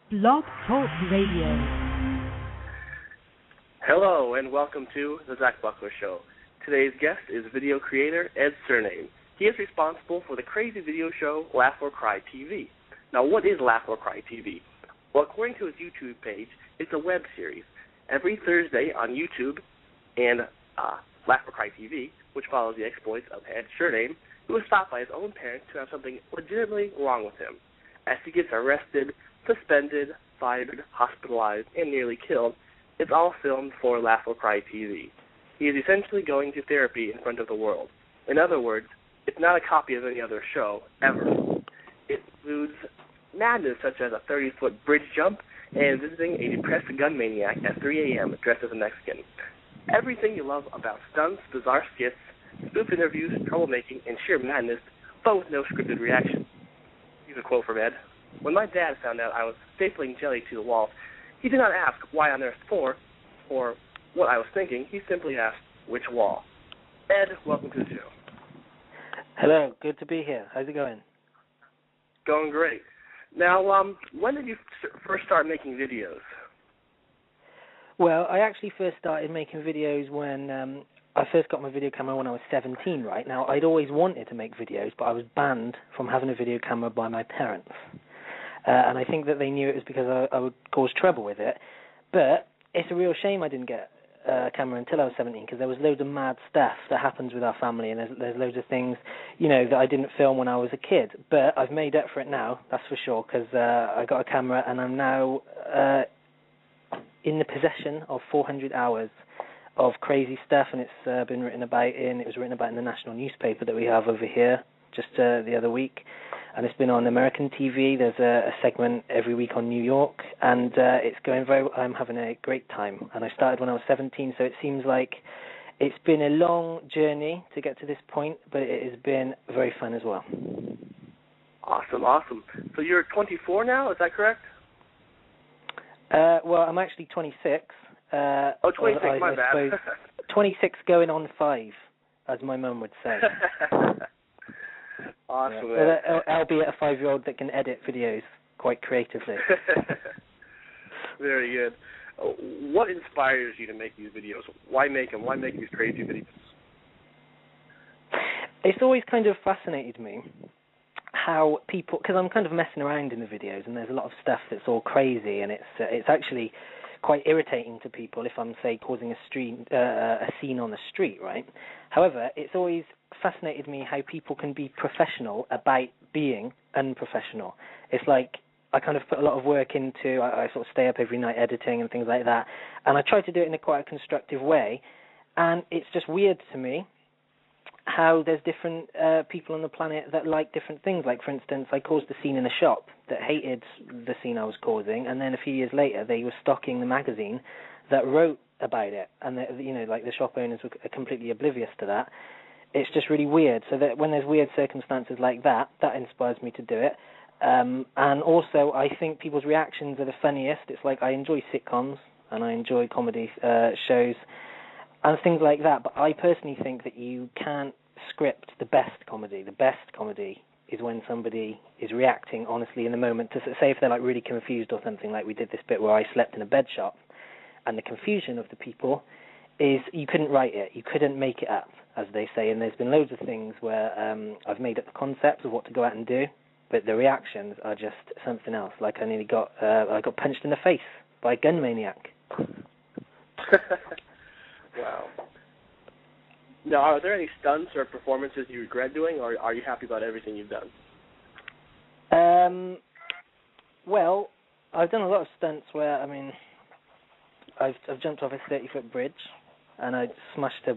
Blog Talk Radio. Hello and welcome to The Zach Buckler Show. Today's guest is video creator Ed Surname. He is responsible for the crazy video show Laugh or Cry TV. Now, what is Laugh or Cry TV? Well, according to his YouTube page, it's a web series. Every Thursday on YouTube and Laugh or Cry TV, which follows the exploits of Ed Surname, who was stopped by his own parents to have something legitimately wrong with him. As he gets arrested, suspended, fired, hospitalized, and nearly killed, it's all filmed for Laugh or Cry TV. He is essentially going to therapy in front of the world. In other words, it's not a copy of any other show, ever. It includes madness such as a 30-foot bridge jump and visiting a depressed gun maniac at 3 a.m. dressed as a Mexican. Everything you love about stunts, bizarre skits, spoof interviews, troublemaking, and sheer madness, but with no scripted reaction. Here's a quote from Ed. When my dad found out I was stapling jelly to the walls, he did not ask why on earth for or what I was thinking. He simply asked, which wall? Ed, welcome to the show. Hello, good to be here. How's it going? Going great. Now, when did you first start making videos? Well, I actually first started making videos when I first got my video camera when I was 17, right? Now, I'd always wanted to make videos, but I was banned from having a video camera by my parents. And I think that they knew it was because I would cause trouble with it. But it's a real shame I didn't get a camera until I was 17, because there was loads of mad stuff that happens with our family, and there's loads of things, you know, that I didn't film when I was a kid. But I've made up for it now, that's for sure, because I got a camera, and I'm now in the possession of 400 hours of crazy stuff, and it's been written about it was written about in the national newspaper that we have over here just the other week. And it's been on American TV. There's a segment every week on New York, and it's going very well. I'm having a great time. And I started when I was 17, so it seems like it's been a long journey to get to this point, but it has been very fun as well. Awesome. So you're 24 now, is that correct? Well, I'm actually 26. 26, my bad. 26 going on 5, as my mum would say. Awesome. Yeah. Albeit a 5-year-old that can edit videos quite creatively. Very good. What inspires you to make these videos? Why make them? Why make these crazy videos? It's always kind of fascinated me how people, because I'm kind of messing around in the videos, and there's a lot of stuff that's all crazy, and it's actually quite irritating to people if I'm, say, causing a scene on the street, right? However, it's always fascinated me how people can be professional about being unprofessional. It's like I kind of put a lot of work into, I sort of stay up every night editing and things like that, and I try to do it in a quite a constructive way, and it's just weird to me how there's different people on the planet that like different things. Like, for instance, I caused a scene in a shop that hated the scene I was causing, and then a few years later they were stocking the magazine that wrote about it, and the shop owners were completely oblivious to that. It's just really weird. So that when there's weird circumstances like that, that inspires me to do it. And also, I think people's reactions are the funniest. It's like I enjoy sitcoms and I enjoy comedy shows and things like that, but I personally think that you can't script the best comedy. The best comedy is when somebody is reacting honestly in the moment. To say if they're like really confused or something, like we did this bit where I slept in a bed shop, and the confusion of the people is you couldn't write it, you couldn't make it up, as they say. And there's been loads of things where I've made up the concepts of what to go out and do, but the reactions are just something else. Like I got punched in the face by a gun maniac. Wow. Now, are there any stunts or performances you regret doing, or are you happy about everything you've done? Well, I've done a lot of stunts where, I've jumped off a 30-foot bridge, and I smashed a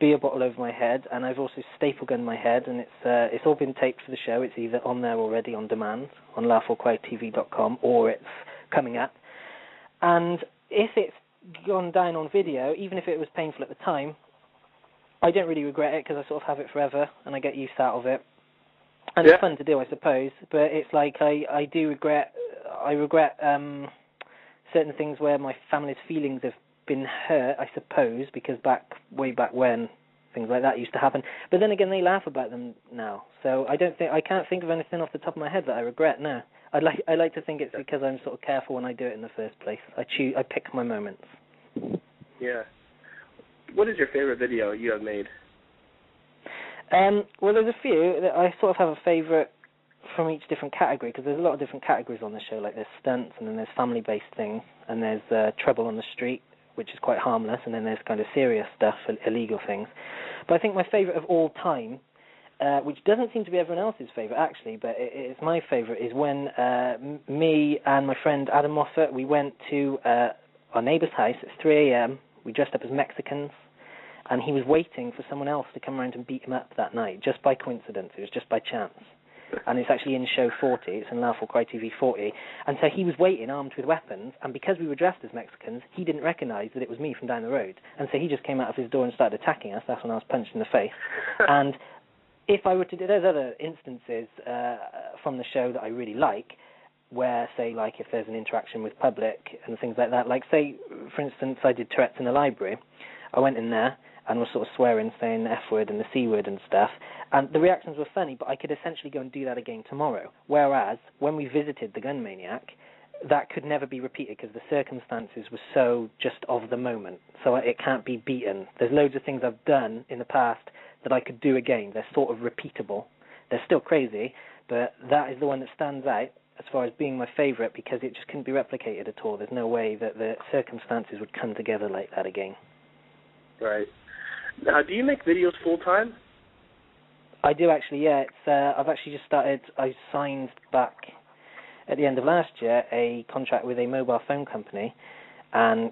beer bottle over my head, and I've also staple gunned my head, and it's all been taped for the show. It's either on there already on demand on laughorecrytv.com, or it's coming up. And if it's gone down on video, even if it was painful at the time, I don't really regret it, because I sort of have it forever and I get use out of it, and It's fun to do, I suppose. But it's like I regret certain things where my family's feelings have been hurt, I suppose, because way back when things like that used to happen. But then again, they laugh about them now, so I can't think of anything off the top of my head that I regret now. I like to think it's because I'm sort of careful when I do it in the first place. I pick my moments. Yeah. What is your favorite video you have made? Well, there's a few. I sort of have a favorite from each different category, because there's a lot of different categories on the show. Like there's stunts, and then there's family-based things, and there's trouble on the street, which is quite harmless, and then there's kind of serious stuff, illegal things. But I think my favorite of all time, which doesn't seem to be everyone else's favorite actually, but it's my favorite, is when me and my friend Adam Moffat, we went to our neighbour's house at 3 a.m. We dressed up as Mexicans, and he was waiting for someone else to come around and beat him up that night, just by coincidence. It was just by chance. And it's actually in show 40. It's in Laugh or Cry TV 40. And so he was waiting, armed with weapons, and because we were dressed as Mexicans, he didn't recognise that it was me from down the road. And so he just came out of his door and started attacking us. That's when I was punched in the face. And if I were to do, there's other instances from the show that I really like, where, say, like if there's an interaction with public and things like that. Like, say, for instance, I did Tourette's in a library. I went in there and was sort of swearing, saying the F word and the C word and stuff. And the reactions were funny, but I could essentially go and do that again tomorrow. Whereas, when we visited the gun maniac, that could never be repeated because the circumstances were so just of the moment. So it can't be beaten. There's loads of things I've done in the past that I could do again. They're sort of repeatable. They're still crazy, but that is the one that stands out as far as being my favourite, because it just couldn't be replicated at all. There's no way that the circumstances would come together like that again. Right. Now, do you make videos full-time? I do actually, yeah. I've actually just started. I signed back at the end of last year a contract with a mobile phone company, and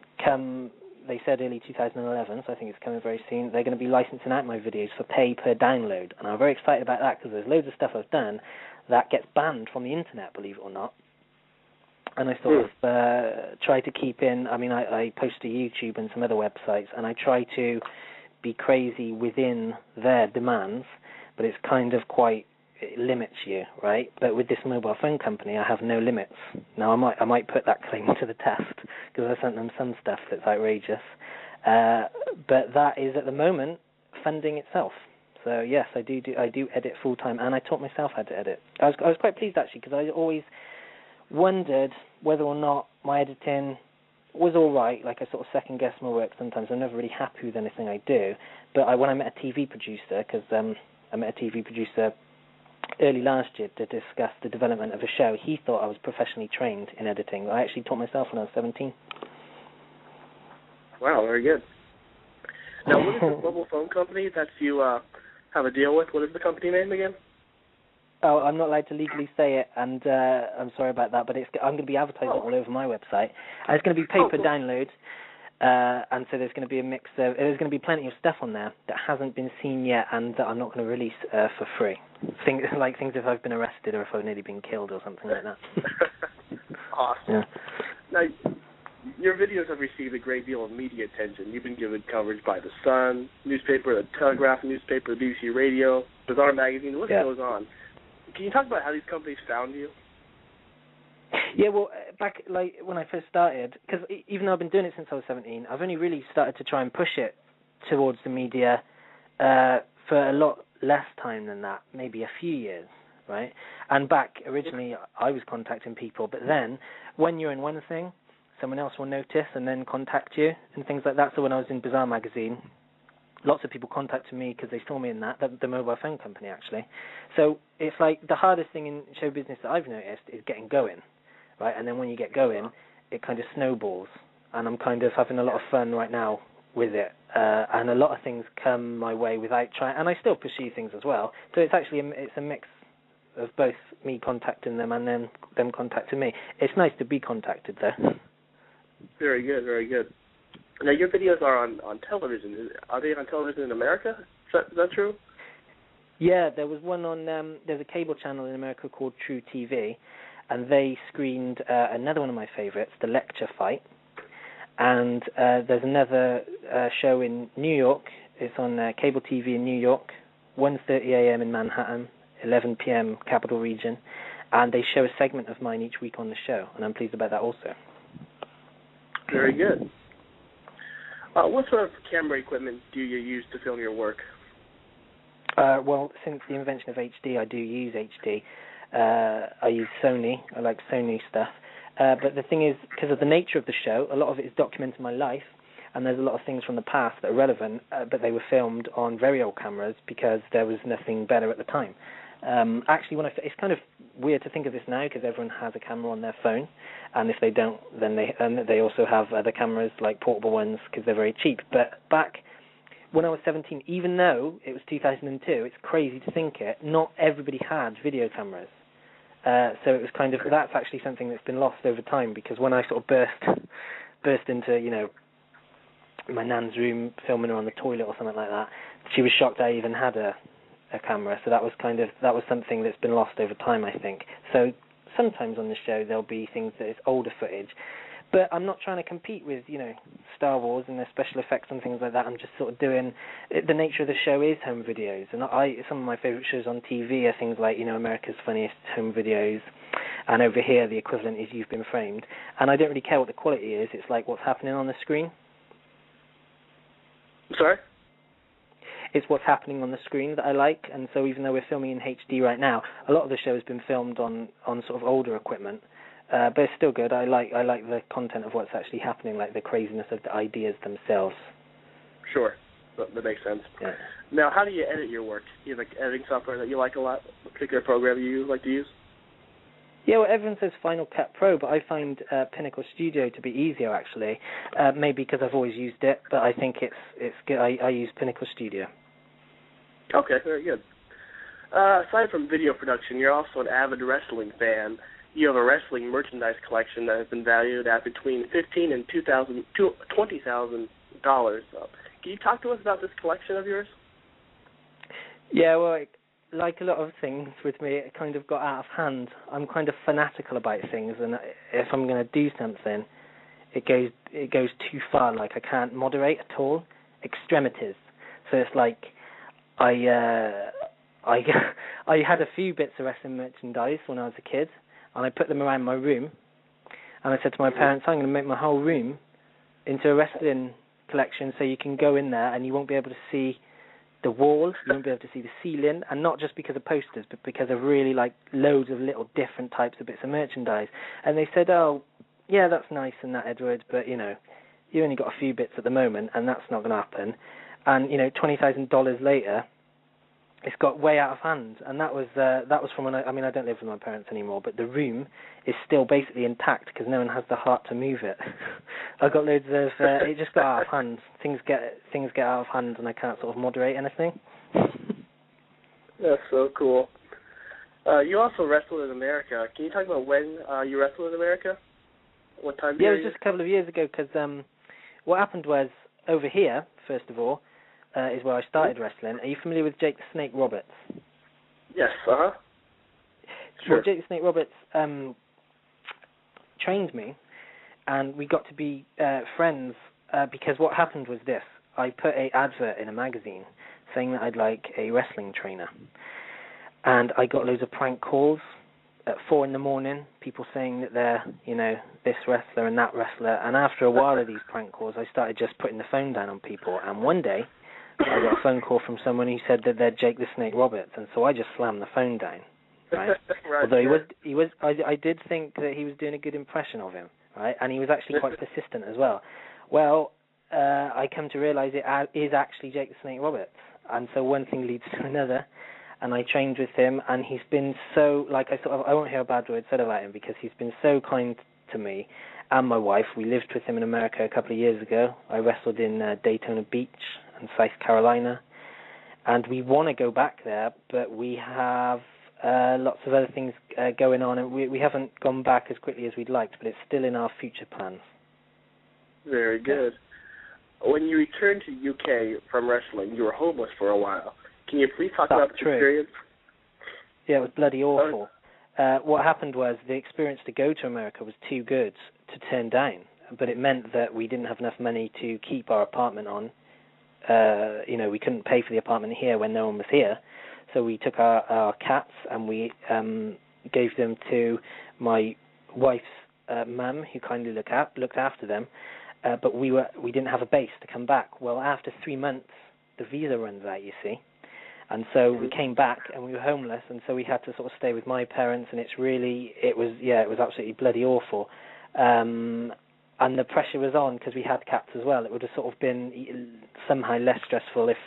they said early 2011, so I think it's coming very soon. They're going to be licensing out my videos for pay per download, and I'm very excited about that because there's loads of stuff I've done that gets banned from the internet, believe it or not. And I sort of try to keep in. I mean, I post to YouTube and some other websites, and I try to be crazy within their demands, but it's kind of it limits you, right? But with this mobile phone company, I have no limits. Now, I might put that claim to the test, because I sent them some stuff that's outrageous. But that is, at the moment, funding itself. So, yes, I do edit full-time, and I taught myself how to edit. I was quite pleased, actually, because I always wondered whether or not my editing was all right. Like, I sort of second-guess my work sometimes. I'm never really happy with anything I do. But when I met a TV producer, because I met a TV producer early last year to discuss the development of a show, he thought I was professionally trained in editing. I actually taught myself when I was 17. Wow, very good. Now, what is the mobile phone company that you have a deal with? What is the company name again? Oh, I'm not allowed to legally say it, and I'm sorry about that, but I'm going to be advertising all over my website. And it's going to be pay per download, and so there's going to be a mix of, there's going to be plenty of stuff on there that hasn't been seen yet and that I'm not going to release for free. Things if I've been arrested or if I've nearly been killed or something like that. Awesome. Yeah. Now, your videos have received a great deal of media attention. You've been given coverage by The Sun newspaper, The Telegraph newspaper, the BBC Radio, Bazaar magazine, the list goes on. Can you talk about how these companies found you? Yeah, well, back when I first started, because even though I've been doing it since I was 17, I've only really started to try and push it towards the media for a lot less time than that, maybe a few years, right? And back originally, I was contacting people, but then when you're in one thing, someone else will notice and then contact you and things like that. So when I was in Bazaar magazine, lots of people contacted me because they saw me in the mobile phone company, actually. So it's like the hardest thing in show business that I've noticed is getting going, right? And then when you get going, it kind of snowballs. And I'm kind of having a lot of fun right now with it. And a lot of things come my way without trying. And I still pursue things as well. So it's actually it's a mix of both me contacting them and then them contacting me. It's nice to be contacted, though. Very good, very good. Now, your videos are on television. Are they on television in America? Is that true? Yeah, there was one on, there's a cable channel in America called True TV, and they screened another one of my favorites, The Lecture Fight. And there's another show in New York. It's on cable TV in New York, 1:30 a.m. in Manhattan, 11 p.m. Capital Region. And they show a segment of mine each week on the show, and I'm pleased about that also. Very good. What sort of camera equipment do you use to film your work? Well, since the invention of HD, I do use HD. I use Sony. I like Sony stuff. But the thing is, because of the nature of the show, a lot of it is documenting my life, and there's a lot of things from the past that are relevant, but they were filmed on very old cameras because there was nothing better at the time. Actually, it's kind of weird to think of this now because everyone has a camera on their phone, and if they don't, then they also have other cameras, like portable ones, because they're very cheap. But back when I was 17, even though it was 2002, it's crazy to think it, not everybody had video cameras. So it was kind of, that's actually something that's been lost over time, because when I sort of burst into, my nan's room filming her on the toilet or something like that, she was shocked I even had a camera. So that was something that's been lost over time, I think. So sometimes on the show there'll be things that is older footage, but I'm not trying to compete with Star Wars and their special effects and things like that. I'm just sort of doing, the nature of the show is home videos, and some of my favourite shows on TV are things like America's Funniest Home Videos, and over here the equivalent is You've Been Framed, and I don't really care what the quality is. It's like what's happening on the screen. Sorry? It's what's happening on the screen that I like, and so even though we're filming in HD right now, a lot of the show has been filmed on sort of older equipment, but it's still good. I like the content of what's actually happening, like the craziness of the ideas themselves. Sure, that makes sense. Yeah. Now, how do you edit your work? Do you have editing software that you like a lot, a particular program you like to use? Yeah, well, everyone says Final Cut Pro, but I find Pinnacle Studio to be easier, actually. Maybe because I've always used it, but I think it's good. I use Pinnacle Studio. Okay, very good. Aside from video production, you're also an avid wrestling fan. You have a wrestling merchandise collection that has been valued at between $15,000 and $20,000. Can you talk to us about this collection of yours? Yeah, well, like a lot of things with me, it kind of got out of hand. I'm kind of fanatical about things, and if I'm going to do something, it goes too far. Like I can't moderate at all. Extremities. So it's like I had a few bits of wrestling merchandise when I was a kid, and I put them around my room, and I said to my parents, I'm going to make my whole room into a wrestling collection, so you can go in there and you won't be able to see the walls, you won't be able to see the ceiling, and not just because of posters, but because of really like loads of little different types of bits of merchandise. And they said, oh, yeah, that's nice and that, Edward, but you only got a few bits at the moment, and that's not going to happen. And $20,000 later, it's got way out of hand, and that was from when I don't live with my parents anymore, but the room is still basically intact because no one has the heart to move it. I got loads of it just got out of hand. Things get out of hand, and I can't sort of moderate anything. That's so cool. You also wrestled in America. Can you talk about when you wrestled in America? What time? Yeah, it was just a couple of years ago because what happened was over here, first of all, is where I started wrestling. Are you familiar with Jake the Snake Roberts? Yes, Sure. Well, Jake the Snake Roberts trained me, and we got to be friends because what happened was this. I put an advert in a magazine saying that I'd like a wrestling trainer, and I got loads of prank calls at 4 a.m, people saying that they're, this wrestler and that wrestler, and after a while of these prank calls, I started just putting the phone down on people, and one day, I got a phone call from someone who said that they're Jake the Snake Roberts, and so I just slammed the phone down, right? Right. Although I did think that he was doing a good impression of him, right? And he was actually quite persistent as well. Well, I come to realize it is actually Jake the Snake Roberts, and so one thing leads to another, and I trained with him, and he's been so, I won't hear a bad word said about him because he's been so kind to me and my wife. We lived with him in America a couple of years ago. I wrestled in Daytona Beach and South Carolina, and we want to go back there, but we have lots of other things going on, and we haven't gone back as quickly as we'd liked, but it's still in our future plans. Very good. When you returned to UK from wrestling, you were homeless for a while. Can you please talk about the experience? Yeah, it was bloody awful. What happened was the experience to go to America was too good to turn down, but it meant that we didn't have enough money to keep our apartment on. We couldn't pay for the apartment here when no one was here, so we took our cats and we gave them to my wife's mum, who kindly looked after them. But we didn't have a base to come back. Well, after 3 months, the visa runs out, you see. And so we came back and we were homeless, and so we had to sort of stay with my parents, and it was absolutely bloody awful. And the pressure was on because we had cats as well. It would have sort of been somehow less stressful if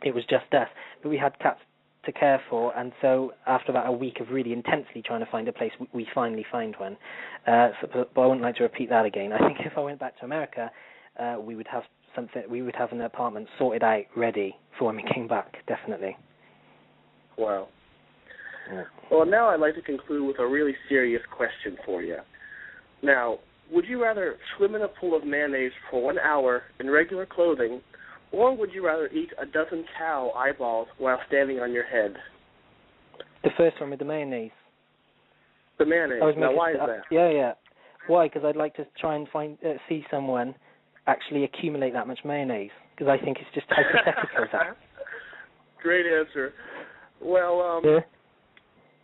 it was just us. But we had cats to care for, and so after about a week of really intensely trying to find a place, we finally found one. But I wouldn't like to repeat that again. I think if I went back to America, we would have an apartment sorted out, ready for when we came back, definitely. Wow. Yeah. Well, now I'd like to conclude with a really serious question for you. Now, would you rather swim in a pool of mayonnaise for 1 hour in regular clothing, or would you rather eat a dozen cow eyeballs while standing on your head? The first one with the mayonnaise. The mayonnaise. Now, why is that? Yeah. Why? Because I'd like to try and see someone actually accumulate that much mayonnaise, because I think it's just hypothetical. Great answer. Well,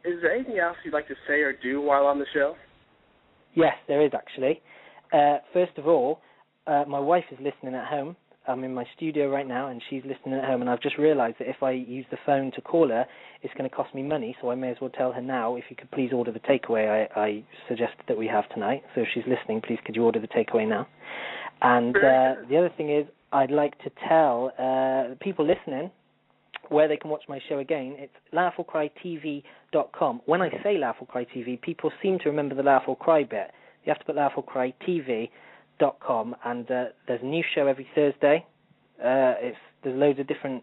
is there anything else you'd like to say or do while on the show? Yes, there is actually. First of all, my wife is listening at home. I'm in my studio right now, and she's listening at home, and I've just realised that if I use the phone to call her, it's going to cost me money, so I may as well tell her now, if you could please order the takeaway I suggested that we have tonight. So if she's listening, please could you order the takeaway now? And the other thing is, I'd like to tell people listening where they can watch my show again. It's laugh-or-cry-tv.com. When I say Laugh or Cry TV, people seem to remember the Laugh or Cry bit. You have to put laugh-or-cry-tv.com, and there's a new show every Thursday. There's loads of different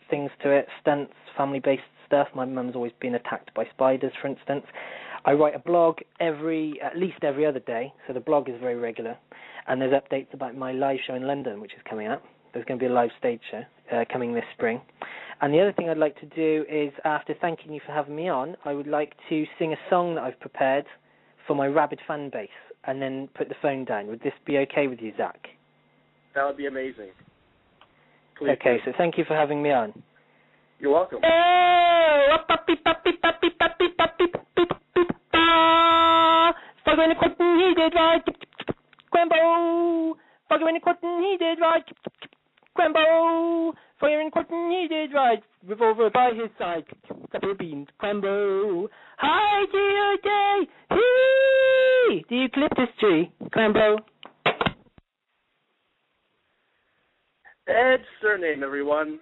things to it, stunts, family-based stuff. My mum's always been attacked by spiders, for instance. I write a blog at least every other day, so the blog is very regular. And there's updates about my live show in London, which is coming up. There's going to be a live stage show coming this spring. And the other thing I'd like to do is, after thanking you for having me on, I would like to sing a song that I've prepared for my rabid fan base, and then put the phone down. Would this be okay with you, Zach? That would be amazing. Please okay, do. So thank you for having me on. You're welcome. Fogger in the cotton, he did right. Crambo. Fogger in the cotton, he did right. Crambo. Fogger in the cotton, he did right. Revolver by his side. Couple of beans. Crambo. Hi, G.O.J. Hee! The eucalyptus tree. Crambo. Ed's surname, everyone.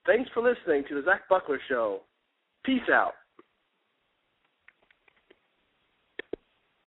Thanks for listening to the Zach Buckler Show. Peace out.